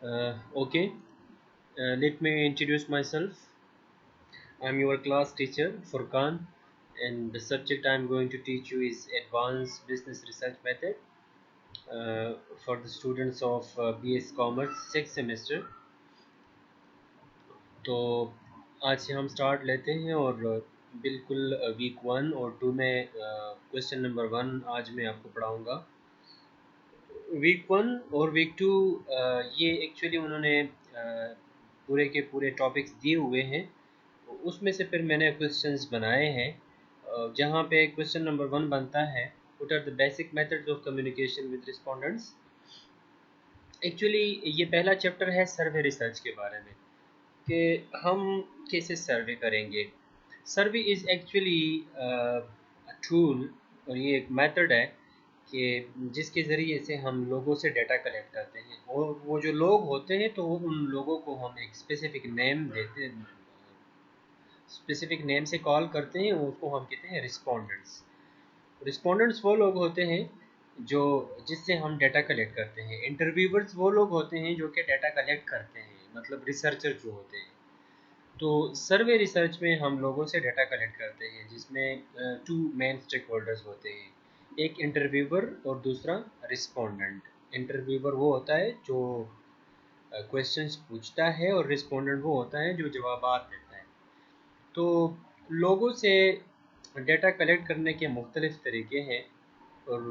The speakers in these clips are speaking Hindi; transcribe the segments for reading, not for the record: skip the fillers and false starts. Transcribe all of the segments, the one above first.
Okay, let me introduce myself. I'm your class teacher, Furkan, and the subject I'm going to teach you is Advanced Business Research Method for the students of BS Commerce 6th semester. तो आज से हम स्टार्ट लेते हैं और बिल्कुल वीक 1 और 2 में क्वेश्चन नंबर 1 आज मैं आपको पढ़ाऊँगा। वीक 1 और वीक 2 ये एक्चुअली उन्होंने पूरे के पूरे टॉपिक्स दिए हुए हैं, उसमें से फिर मैंने क्वेश्चंस बनाए हैं। जहाँ पे क्वेश्चन नंबर 1 बनता है, what are the basic methods of communication with respondents. Actually ये पहला चैप्टर है सर्वे रिसर्च के बारे में कि हम कैसे सर्वे करेंगे। सर्वे इज़ एक्चुअली टूल और ये एक मेथड है कि जिसके ज़रिए से हम लोगों से डाटा कलेक्ट करते हैं और वो जो लोग होते हैं तो उन लोगों को हम एक स्पेसिफिक नेम देते हैं, स्पेसिफिक नेम से कॉल करते हैं, उसको हम कहते हैं रिस्पोंडेंट्स। रिस्पोंडेंट्स वो लोग होते हैं जो जिससे हम डाटा कलेक्ट करते हैं। इंटरव्यूवर्स वो लोग होते हैं जो कि डाटा कलेक्ट करते हैं, मतलब रिसर्चर जो होते हैं। तो सर्वे रिसर्च में हम लोगों से डाटा कलेक्ट करते हैं जिसमें टू मेन स्टेक होल्डर्स होते हैं, एक इंटरव्यूवर और दूसरा रिस्पोंडेंट। इंटरव्यूवर वो होता है जो क्वेश्चंस पूछता है और रिस्पोंडेंट वो होता है जो जवाबात देता है। तो लोगों से डेटा कलेक्ट करने के मुख्तलिफ़ तरीके हैं और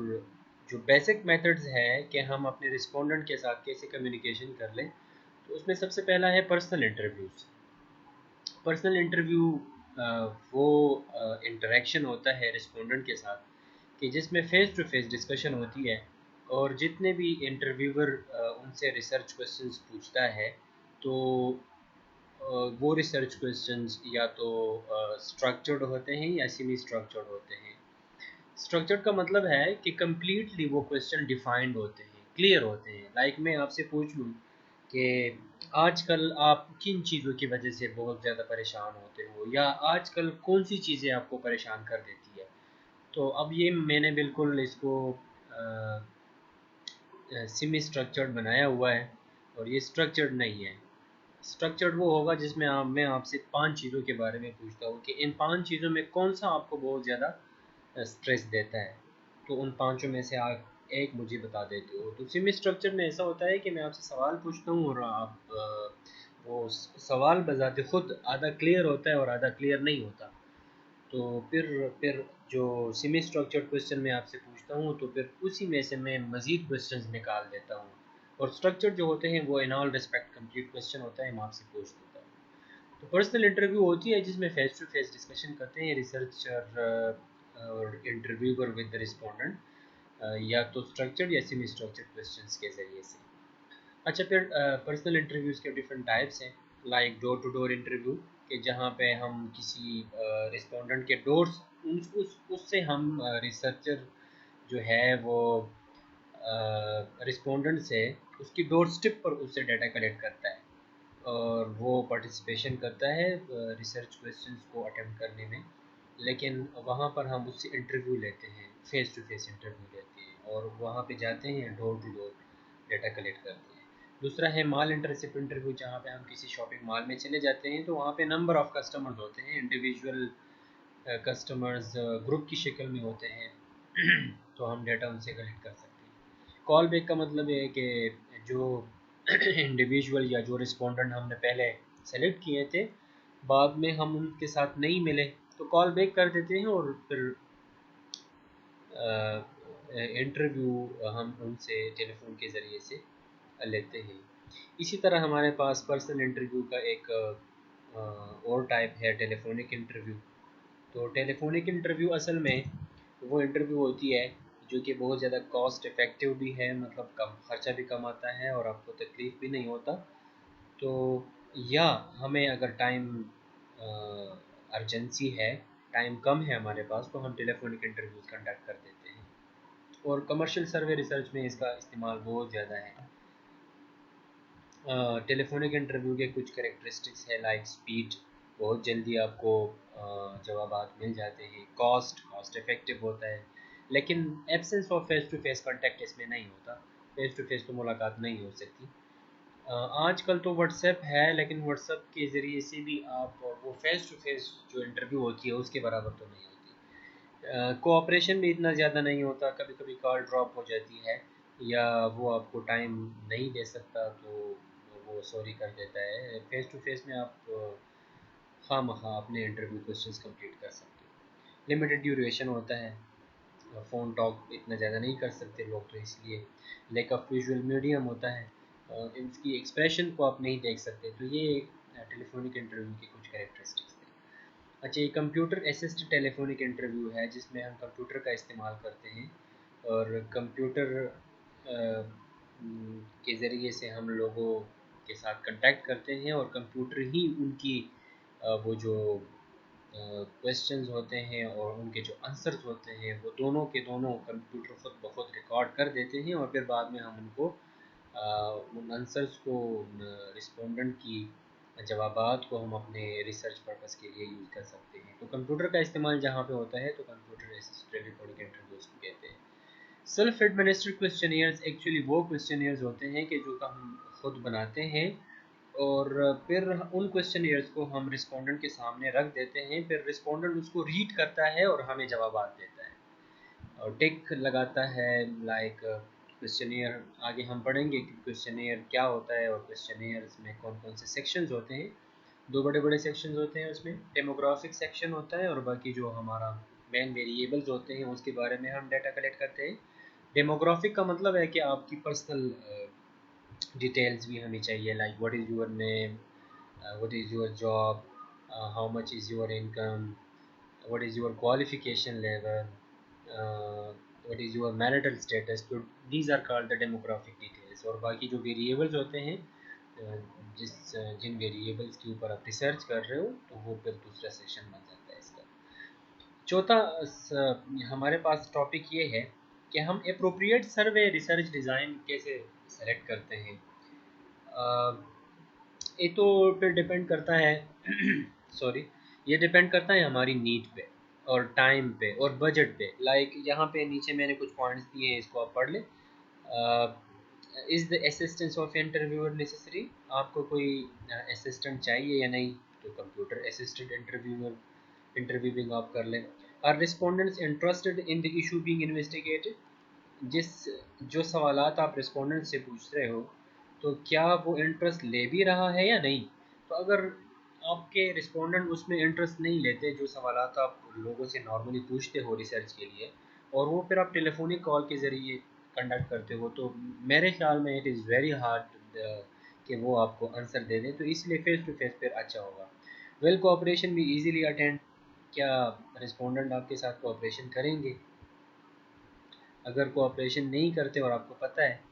जो बेसिक मेथड्स हैं कि हम अपने रिस्पोंडेंट के साथ कैसे कम्युनिकेशन कर लें, तो उसमें सबसे पहला है पर्सनल इंटरव्यूज़। पर्सनल इंटरव्यू वो इंटरेक्शन होता है रिस्पोंडेंट के साथ कि जिसमें फ़ेस टू फेस डिस्कशन होती है और जितने भी इंटरव्यूवर उनसे रिसर्च क्वेश्चंस पूछता है तो वो रिसर्च क्वेश्चंस या तो स्ट्रक्चर्ड होते हैं या सेमी स्ट्रक्चर्ड होते हैं। स्ट्रक्चर्ड का मतलब है कि कम्प्लीटली वो क्वेश्चन डिफाइंड होते हैं, क्लियर होते हैं। लाइक मैं आपसे पूछ लूँ कि आजकल आप किन चीज़ों की वजह से बहुत ज़्यादा परेशान होते हो या आजकल कौन सी चीज़ें आपको परेशान कर देती है। तो अब ये मैंने बिल्कुल इसको सेमी स्ट्रक्चर्ड बनाया हुआ है और ये स्ट्रक्चर्ड नहीं है। स्ट्रक्चर्ड वो होगा जिसमें मैं आपसे 5 चीज़ों के बारे में पूछता हूँ कि इन 5 चीज़ों में कौन सा आपको बहुत ज़्यादा स्ट्रेस देता है, तो उन पाँचों में से आप एक मुझे बता देते हो। तो सेमी स्ट्रक्चर में ऐसा होता है कि मैं आपसे सवाल पूछता हूँ और आप वो सवाल बजाते खुद आधा क्लियर होता है और आधा क्लियर नहीं होता। तो फिर जो सेमी स्ट्रक्चर्ड क्वेश्चन मैं आपसे पूछता हूँ तो फिर उसी में से मैं मज़ीद क्वेश्चंस निकाल देता हूँ और स्ट्रक्चर जो होते हैं वो in all respect complete question होता है, मैं आपसे पूछ देता हूँ। तो पर्सनल इंटरव्यू होती है जिसमें फेस टू फेस डिस्कशन करते हैं रिसर्चर और इंटरव्यूअर विद द रिस्पोंडेंट, या तो स्ट्रक्चर्ड या सेमी स्ट्रक्चर्ड क्वेश्चंस के ज़रिए से। अच्छा, फिर पर्सनल इंटरव्यूज़ के डिफरेंट टाइप्स हैं, like door to door interview कि जहाँ पे हम किसी रिस्पोंडेंट के डोर्स उससे हम रिसर्चर जो है वो रिस्पोंडेंट से उसकी डोर स्टेप पर उससे डाटा कलेक्ट करता है और वो पार्टिसिपेशन करता है रिसर्च क्वेश्चंस को अटेम्प्ट करने में। लेकिन वहाँ पर हम उससे इंटरव्यू लेते हैं, फ़ेस टू फ़ेस इंटरव्यू लेते हैं और वहाँ पे जाते हैं, door to door data collect करते हैं। दूसरा है मॉल इंटरसिप इंटरव्यू, जहाँ पे हम किसी शॉपिंग मॉल में चले जाते हैं तो वहाँ पे नंबर ऑफ़ कस्टमर्स होते हैं, इंडिविजुअल कस्टमर्स ग्रुप की शक्ल में होते हैं तो हम डाटा उनसे कलेक्ट कर सकते हैं। कॉल बैक का मतलब है कि जो इंडिविजुअल या जो रिस्पोंडेंट हमने पहले सेलेक्ट किए थे, बाद में हम उनके साथ नहीं मिले तो कॉल बैक कर देते हैं और फिर इंटरव्यू हम उनसे टेलीफोन के ज़रिए से लेते हैं। इसी तरह हमारे पास पर्सनल इंटरव्यू का एक और टाइप है टेलीफोनिक इंटरव्यू। तो टेलीफोनिक इंटरव्यू असल में वो इंटरव्यू होती है जो कि बहुत ज़्यादा कॉस्ट इफ़ेक्टिव भी है, मतलब कम खर्चा भी कम आता है और आपको तकलीफ़ भी नहीं होता। तो या हमें अगर टाइम अर्जेंसी है, टाइम कम है हमारे पास, तो हम टेलीफोनिक इंटरव्यूज़ कंडक्ट कर देते हैं और कमर्शियल सर्वे रिसर्च में इसका इस्तेमाल बहुत ज़्यादा है। टेलीफोनिक इंटरव्यू के कुछ कैरेक्टरिस्टिक्स है, लाइक स्पीड, बहुत जल्दी आपको जवाबात मिल जाते हैं। कॉस्ट इफ़ेक्टिव होता है, लेकिन absence of face to face contact इसमें नहीं होता, फेस टू फेस तो मुलाकात नहीं हो सकती। आजकल तो व्हाट्सएप है, लेकिन व्हाट्सएप के ज़रिए से भी आप वो फ़ेस टू फेस जो इंटरव्यू होती है उसके बराबर तो नहीं होती। कोऑपरेशन भी इतना ज़्यादा नहीं होता, कभी कभी कॉल ड्रॉप हो जाती है या वो आपको टाइम नहीं दे सकता तो वो सॉरी कर देता है। फ़ेस टू फेस में आप खामखा अपने इंटरव्यू क्वेश्चंस कंप्लीट कर सकते हो। लिमिटेड ड्यूरेशन होता है, फ़ोन टॉक इतना ज़्यादा नहीं कर सकते लोग, तो इसलिए लैक ऑफ विजुअल मीडियम होता है, इसकी एक्सप्रेशन को आप नहीं देख सकते। तो ये टेलीफोनिक इंटरव्यू की कुछ कैरेक्टरिस्टिक्स थे। अच्छा, ये कंप्यूटर असिस्टेड टेलीफोनिक इंटरव्यू है जिसमें हम कंप्यूटर का इस्तेमाल करते हैं और कंप्यूटर के ज़रिए से हम लोगों के साथ कांटेक्ट करते हैं और कंप्यूटर ही उनकी वो जो क्वेश्चंस होते हैं और उनके जो आंसर्स होते हैं वो दोनों के दोनों कंप्यूटर खुद ब खुद रिकॉर्ड कर देते हैं और फिर बाद में हम उनको उन आंसर्स को रिस्पोंडेंट की जवाबात को हम अपने रिसर्च पर्पस के लिए यूज़ कर सकते हैं। तो कंप्यूटर का इस्तेमाल जहाँ पे होता है तो कंप्यूटर असिस्टेड रिकॉर्डिंग इंटरव्यूज़ को कहते हैं। सेल्फ एडमिनिस्ट्रेड क्वेश्चनियर्स एक्चुअली वो क्वेश्चनियर्स होते हैं कि जो का हम खुद बनाते हैं और फिर उन क्वेश्चनियर्स को हम रिस्पोंडेंट के सामने रख देते हैं, फिर रिस्पोंडेंट उसको रीड करता है और हमें जवाब देता है और टिक लगाता है। लाइक क्वेश्चनियर आगे हम पढ़ेंगे कि क्वेश्चनियर क्या होता है और क्वेश्चनियर में कौन कौन से सेक्शंस होते हैं। दो बड़े बड़े सेक्शंस होते हैं उसमें, डेमोग्राफिक सेक्शन होता है और बाकी जो हमारा मेन वेरिएबल्स होते हैं उसके बारे में हम डाटा कलेक्ट करते हैं। डेमोग्राफिक का मतलब है कि आपकी पर्सनल डिटेल्स भी हमें चाहिए, like what is your name, what is your job, how much is your income, what is your qualification level, uh, what is your marital status। तो these are called the demographic details। और बाकी जो वेरिएबल्स होते हैं जिन वेरिएबल्स के ऊपर आप रिसर्च कर रहे हो तो वो फिर दूसरा सेक्शन बन जाता है इसका। चौथा हमारे पास टॉपिक ये है कि हम अप्रोप्रिएट सर्वे रिसर्च डिज़ाइन कैसे सेलेक्ट करते हैं। ये तो फिर डिपेंड करता है सॉरी, ये डिपेंड करता है हमारी नीड पे और टाइम पे और बजट पे। लाइक यहाँ पे नीचे मैंने कुछ पॉइंट्स दिए हैं, इसको आप पढ़ लें। Is the assistance of interviewer necessary, आपको कोई असिस्टेंट चाहिए या नहीं, तो कंप्यूटर असिस्टेड इंटरव्यूइंग आप कर लें। Are respondents interested in the issue being investigated, जिस जो सवालात आप रिस्पोंडेंट से पूछ रहे हो तो क्या वो इंटरेस्ट ले भी रहा है या नहीं। तो अगर आपके रिस्पोंडेंट उसमें इंटरेस्ट नहीं लेते, जो सवालात आप लोगों से नॉर्मली पूछते हो रिसर्च के लिए, और वो फिर आप टेलीफोनिक कॉल के ज़रिए कंडक्ट करते हो, तो मेरे ख्याल में इट इज़ वेरी हार्ड कि वो आपको आंसर दे दें। तो इसलिए फ़ेस टू फेस फिर अच्छा होगा। वेल कोऑपरेशन भी इजीली अटेंड, क्या रिस्पोंडेंट आपके साथ कोऑपरेशन करेंगे। अगर कोऑपरेशन नहीं करते और आपको पता है,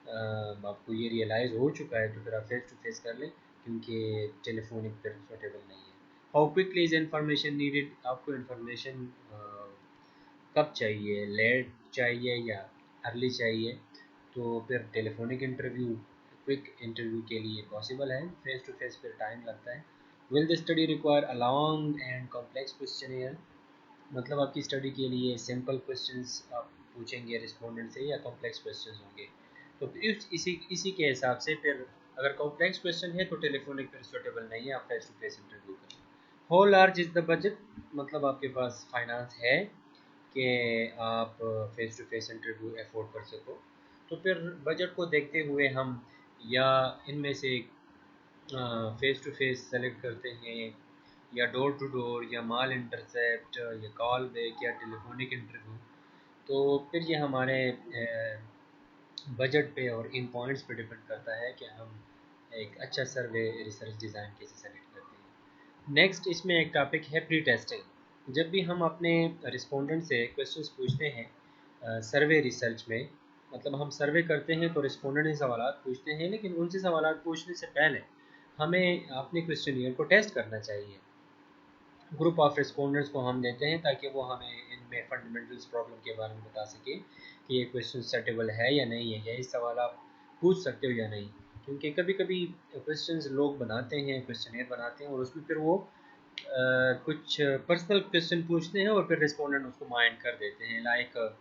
आपको ये रियलाइज़ हो चुका है, तो फिर आप फेस टू फेस कर लें, क्योंकि टेलीफोनिक फिर सूटेबल नहीं है। How quickly is information needed, आपको इन्फॉर्मेशन कब चाहिए, लेट चाहिए या अर्ली चाहिए। तो फिर टेलीफोनिक इंटरव्यू क्विक इंटरव्यू के लिए पॉसिबल है, फेस टू फेस फिर टाइम लगता है। Will the study require a long and complex question, मतलब आपकी स्टडी के लिए सिंपल क्वेश्चंस आप पूछेंगे रिस्पोंडेंट से या कॉम्प्लेक्स क्वेश्चंस होंगे। तो इसी के हिसाब से फिर अगर कॉम्प्लेक्स क्वेश्चन है तो टेलीफोनिक फिर सूटेबल नहीं है, आप फेस टू फेस इंटरव्यू करें। How large is the budget, मतलब आपके पास फाइनेंस है कि आप face to face interview afford कर सको। तो फिर बजट को देखते हुए हम या इनमें से फेस टू फेस सेलेक्ट करते हैं या डोर टू डोर या माल इंटरसेप्ट या कॉल बैक या टेलीफोनिक इंटरव्यू। तो फिर ये हमारे बजट पे और इन पॉइंट्स पे डिपेंड करता है कि हम एक अच्छा सर्वे रिसर्च डिज़ाइन कैसे सेलेक्ट करते हैं। नेक्स्ट इसमें एक टॉपिक है प्री टेस्टिंग। जब भी हम अपने रिस्पोंडेंट से क्वेश्चंस पूछते हैं सर्वे रिसर्च में, मतलब हम सर्वे करते हैं तो रिस्पोंडेंट से सवालात पूछते हैं, लेकिन उनसे सवालात पूछने से पहले हमें अपने क्वेश्चनियर को टेस्ट करना चाहिए। ग्रुप ऑफ रिस्पोंडेंट्स को हम देते हैं ताकि वो हमें इनमें फंडामेंटल्स प्रॉब्लम के बारे में बता सके कि ये क्वेश्चन सेटेबल है या नहीं है, यही सवाल आप पूछ सकते हो या नहीं। क्योंकि कभी कभी क्वेश्चंस लोग बनाते हैं, क्वेश्चनियर बनाते हैं और उसमें फिर वो कुछ पर्सनल क्वेश्चन पूछते हैं और फिर रिस्पोंडेंट उसको माइंड कर देते हैं। लाइक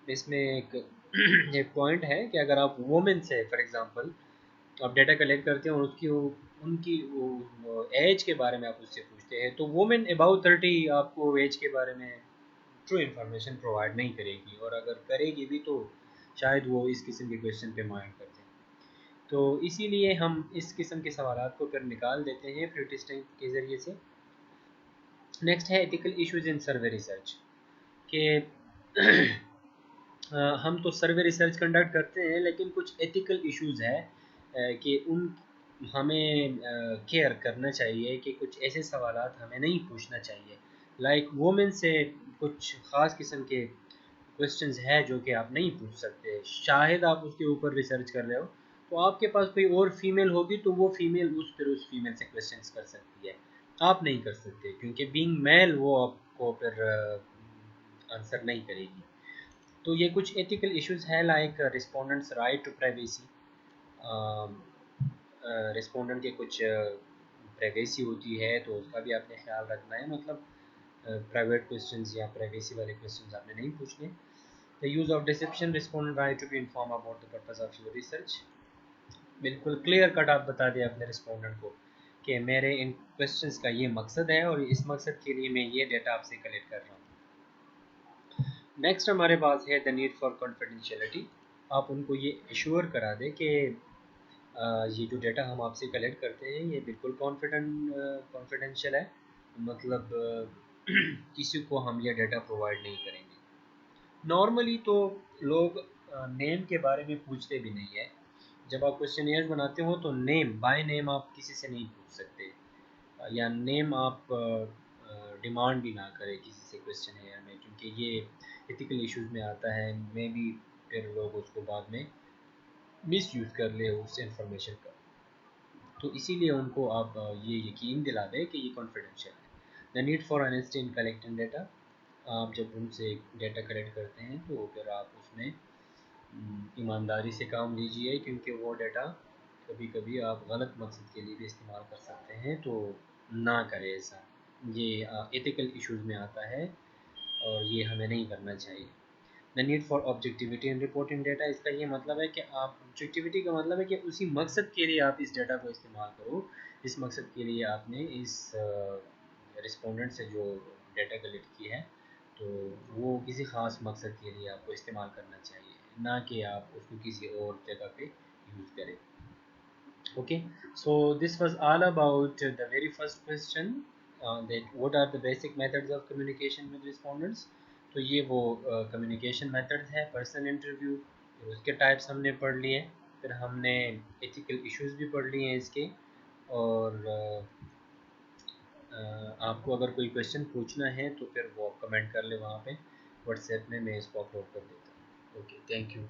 इसमें एक एक पॉइंट है कि अगर आप वुमेन से फॉर एग्जांपल आप डेटा कलेक्ट करते हैं और उनकी एज के बारे में आप उससे पूछते हैं, तो वुमेन अबाउट 30 आपको एज के बारे में ट्रू इन्फॉर्मेशन प्रोवाइड नहीं करेगी, और अगर करेगी भी तो शायद वो इस किस्म के क्वेश्चन पे माइंड करते हैं। तो इसीलिए हम इस किस्म के सवालात को फिर निकाल देते हैं फ्री टेस्टिंग के ज़रिए से। नेक्स्ट है ethical issues in survey research के हम तो सर्वे रिसर्च कंडक्ट करते हैं, लेकिन कुछ एथिकल इश्यूज है कि उन हमें केयर करना चाहिए कि कुछ ऐसे सवालात हमें नहीं पूछना चाहिए। लाइक वुमेन से कुछ ख़ास किस्म के क्वेश्चंस है जो कि आप नहीं पूछ सकते। शायद आप उसके ऊपर रिसर्च कर रहे हो, तो आपके पास कोई और फीमेल होगी तो वो फीमेल उस फीमेल से क्वेश्चंस कर सकती है, आप नहीं कर सकते, क्योंकि बीइंग मेल वो आपको फिर आंसर नहीं करेगी। तो ये कुछ एथिकल इश्यूज हैं, like respondents right to privacy. Respondent के कुछ प्राइवेसी होती है तो उसका भी आपने ख्याल रखना है, मतलब प्राइवेट क्वेश्चंस या प्राइवेसी वाले क्वेश्चंस आपने नहीं पूछने। The use of deception, respondent right to be inform about the purpose of your research. बिल्कुल क्लियर कट आप बता दें अपने रिस्पोंडेंट को कि मेरे इन क्वेश्चंस का ये मकसद है और इस मकसद के लिए मैं ये डेटा आपसे कलेक्ट कर रहा हूँ। नेक्स्ट हमारे पास है द नीड फॉर कॉन्फिडेंशियलिटी। आप उनको ये एश्योर करा दें कि ये जो डेटा हम आपसे कलेक्ट करते हैं ये बिल्कुल कॉन्फिडेंशियल है, मतलब किसी को हम ये डेटा प्रोवाइड नहीं करेंगे। नॉर्मली तो लोग नेम के बारे में पूछते भी नहीं है। जब आप क्वेश्चनियर बनाते हो तो नेम बाय नेम आप किसी से नहीं पूछ सकते, या नेम आप डिमांड भी ना करें किसी से क्वेश्चनियर में, क्योंकि ये एथिकल इश्यूज में आता है। मे बी फिर लोग उसको बाद में मिस यूज़ कर ले उस इंफॉर्मेशन का। तो इसीलिए उनको आप ये यकीन दिला दें कि ये कॉन्फिडेंशियल है। The need for honesty in collecting data. आप जब उनसे डेटा कलेक्ट करते हैं तो फिर आप उसमें ईमानदारी से काम लीजिए, क्योंकि वो डेटा कभी कभी आप गलत मकसद के लिए भी इस्तेमाल कर सकते हैं, तो ना करें ऐसा। ये एथिकल इश्यूज में आता है और ये हमें नहीं करना चाहिए। The need for objectivity in reporting data, इसका ये मतलब है कि आप ऑब्जेक्टिविटी का मतलब है कि उसी मकसद के लिए आप इस डेटा को इस्तेमाल करो जिस मकसद के लिए आपने इस रिस्पोंडेंट से जो डेटा कलेक्ट की है, तो वो किसी ख़ास मकसद के लिए आपको इस्तेमाल करना चाहिए, ना कि आप उसको किसी और जगह पे यूज़ करें। Okay, so this was all about the very first question, that what are the basic methods of communication with respondents। तो ये वो कम्युनिकेशन मेथड्स है, पर्सनल इंटरव्यू, फिर उसके टाइप्स हमने पढ़ लिए, फिर हमने एथिकल इश्यूज भी पढ़ लिए हैं इसके। और आपको अगर कोई क्वेश्चन पूछना है तो फिर वो कमेंट कर ले वहाँ पे व्हाट्सएप में, मैं इसको अपलोड कर देता हूँ। Okay, thank you.